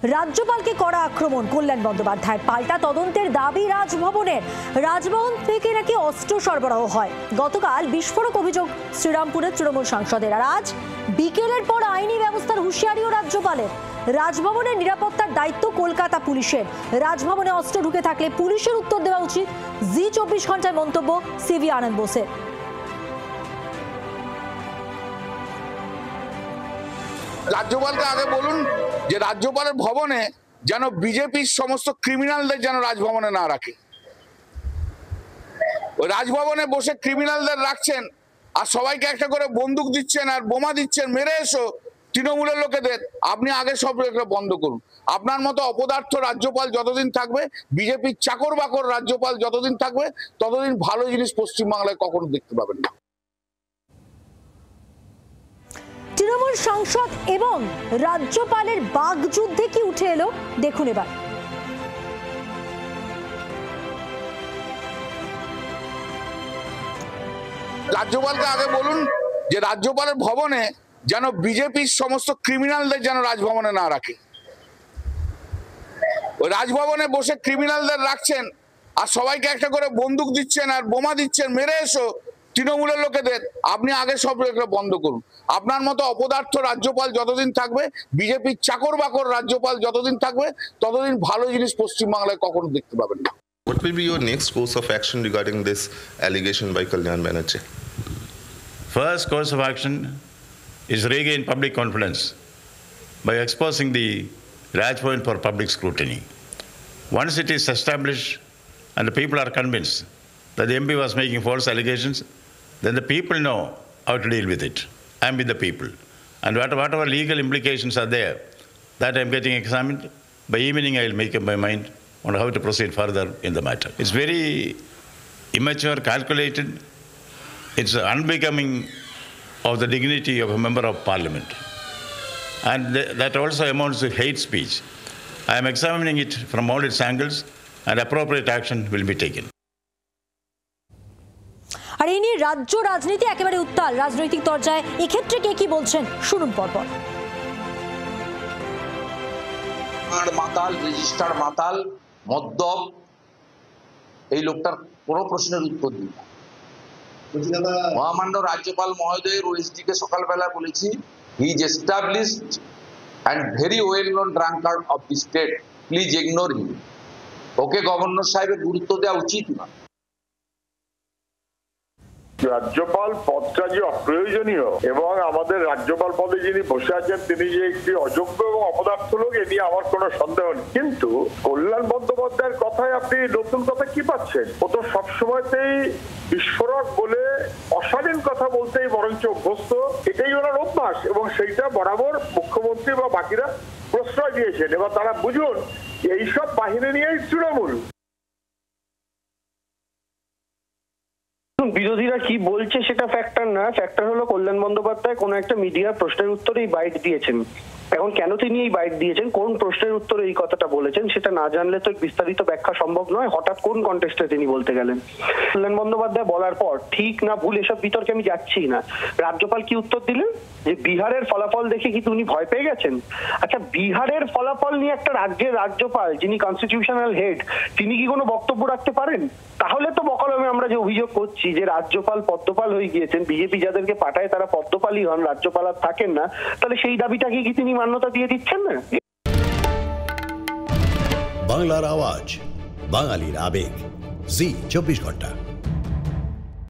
রাজ্যপালকে কড়া আক্রমণ কল্যাণ বন্দ্যোপাধ্যায়। পাল্টা তদন্তের দাবি রাজভবনের। রাজভবন থেকে নাকি অস্ত্র সরবরাহ হয়। গতকাল বিস্ফোরক অভিযোগ শ্রীরামপুরের তৃণমূল সাংসদের। আর আজ বিকেলের পর আইনি ব্যবস্থার হুঁশিয়ারিও রাজ্যপালের। রাজভবনের নিরাপত্তার দায়িত্ব কলকাতা পুলিশের। রাজভবনে অস্ত্র ঢুকে থাকলে পুলিশের উত্তর দেওয়া উচিত। জি 24 ঘন্টায় মন্তব্য সিভি আনন্দ বোসের। রাজ্যপালকে আগে বলুন যে রাজ্যপালের ভবনে যেন বিজেপির সমস্ত ক্রিমিনালদের যেন রাজভবনে না রাখে। ওই রাজভবনে বসে ক্রিমিনালদের রাখছেন আর সবাইকে একটা করে বন্দুক দিচ্ছেন আর বোমা দিচ্ছেন, মেরে এসো তৃণমূলের লোকেদের। আপনি আগে সব এগুলো বন্ধ করুন। আপনার মতো অপদার্থ রাজ্যপাল যতদিন থাকবে, বিজেপির চাকর বাকর রাজ্যপাল যতদিন থাকবে, ততদিন ভালো জিনিস পশ্চিমবাংলায় কখনো দেখতে পাবেন না। তৃণমূল সাংসদ এবং রাজ্যপালের বাগযুদ্ধে কি উঠে এলো দেখুন এবার। রাজ্যপালকে আগে বলুন যে রাজ্যপালের ভবনে যেন বিজেপির সমস্ত ক্রিমিনালদের যেন রাজভবনে না রাখে। ওই রাজভবনে বসে ক্রিমিনালদের রাখছেন আর সবাইকে একটা করে বন্দুক দিচ্ছেন আর বোমা দিচ্ছেন, মেরে এসো তৃণমূলের লোকেদের। আপনি আগে সব এগুলো বন্ধ করুন। আপনার মতো অপদার্থ রাজ্যপাল যতদিন থাকবে, বিজেপির চাকর বাকর রাজ্যপাল যতদিন থাকবে, ততদিন ভালো জিনিস পশ্চিমবাংলায় কখনো দেখতে পাবেন না। What will be your next course of action regarding this allegation by Kalyan Banerjee? First course of action is regain public confidence by exposing the Rajbhavan for public scrutiny. Once it is established and the people are convinced that the MP was making false allegations, then the people know how to deal with it. I am with the people. And whatever legal implications are there, that I am getting examined. By evening I will make up my mind on how to proceed further in the matter. It's very immature, calculated. It's unbecoming of the dignity of a member of parliament. And that also amounts to hate speech. I am examining it from all its angles and appropriate action will be taken. আর এই নিয়ে রাজ্য রাজনীতি একেবারে উত্তাল রাজনৈতিক পর্যায়ে। এক্ষেত্রে কে কি বলছেন শুনুন পরপর। মাতাল, রেজিস্টার মাতাল, মদ্যপ, এই লোকটার কোনো প্রশ্নের উত্তর দিই না। মহামান্য রাজ্যপাল মহোদয়ের ওএসডি কে সকালবেলা বলেছি, he is established and very well known drunkard of the state, please ignore him. Okay governor সাহেবের গুরুত্ব দেওয়া উচিত না। রাজ্যপাল পদটা যে অপ্রয়োজনীয় এবং আমাদের রাজ্যপাল পদে যিনি বসে আছেন তিনি যে একটি অযোগ্য এবং অপদার্থ লোক, এ নিয়ে আমার কোনো সন্দেহ নেই। কিন্তু কল্যাণ বন্দ্যোপাধ্যায়ের কথায় আপনি নতুন কথা কি পাচ্ছেন? ও তো সবসময়তেই বিস্ফোরক বলে অশালীন কথা বলতেই বরঞ্চ অভ্যস্ত। এটাই ওনার অভ্যাস এবং সেইটা বরাবর মুখ্যমন্ত্রী বা বাকিরা প্রশ্রয় দিয়েছেন। এবার তারা বুঝুন এইসব বাহিনী নিয়েই তৃণমূল। বিরোধীরা কি বলছে সেটা ফ্যাক্টর না, ফ্যাক্টর হলো কল্যাণ বন্দ্যোপাধ্যায় কোনো একটা মিডিয়ার প্রশ্নের উত্তরে এই বাইট দিয়েছেন। এখন কেন তিনি এই বাইট দিয়েছেন, কোন প্রশ্নের উত্তরে এই কথাটা বলেছেন, সেটা না জানলে তো বিস্তারিত ব্যাখ্যা সম্ভব নয়। হঠাৎ কোন কন্টেক্সটে তিনি বলতে গেলেন? কল্যাণ বন্দ্যোপাধ্যায় বলার পর ঠিক না ভুল এসব বিতর্কে আমি যাচ্ছি না। রাজ্যপাল কি উত্তর দিলেন যে বিহারের ফলাফল দেখে কি তিনি ভয় পেয়ে গেছেন? আচ্ছা, বিহারের ফলাফল নিয়ে একটা রাজ্যের রাজ্যপাল যিনি কনস্টিটিউশনাল হেড, তিনি কি কোনো বক্তব্য রাখতে পারেন? তাহলে তো বকলমে আমরা যে অভিযোগ করছি যে রাজ্যপাল পদ্মপাল হয়ে গিয়েছেন, বিজেপি যাদেরকে পাঠায় তারা পদ্মপালই হন, রাজ্যপাল আর থাকেন না, তাহলে সেই দাবিটাকে কি তিনি মান্যতা দিয়ে দিচ্ছেন না? বাংলার আওয়াজ, বাঙালির আবেগ, জি 24 ঘন্টা।